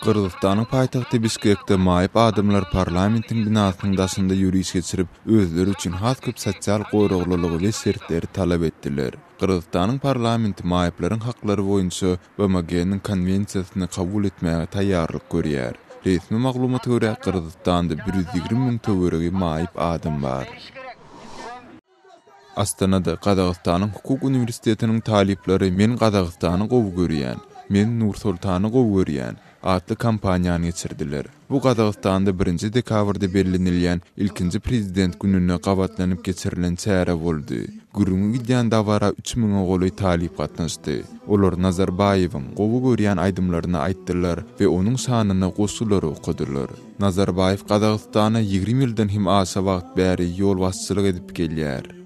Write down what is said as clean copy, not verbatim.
Kırgızstanyň paýtagty Bişkekde maýyp adamlar parlamentiň binasynyň daşynda ýürüýüş geçirip özleri üçin has köp sosial goýraglylygy we şertleri talap etdiler. Kırgızstanyň parlamenti maýyplaryň haklary boýunça BMG-niň konwensiýasyny kabul etmäge taýýarlyk görýär. Resmi maglumata görä Kırgızstanda 120 000 töweregi maýyp adam bar. Astanada Qazaqstanyň hukuk uniwersitetiniň talipleri "Men Qazaqstany gowy görýän, men Nur-Sultany gowy görýän" adly kampaniýany geçirdiler. Bu Qazaqstanda 1-nji dekabrda bellenilýän ilkinji prezident gününe gabatlanyp geçirilen çäre boldy. Gürüňi gidýän dawara 3000 goly talip gatnaşdy. Olar Nazarbayewiň gowy görýän aýdymlaryny aýtdylar we onuň şanyna goşulary okudylar. Nazarbayew Qazaqstana 20 ýyldan hem aşa wagt bäri ýol başçylyk edip gelýär.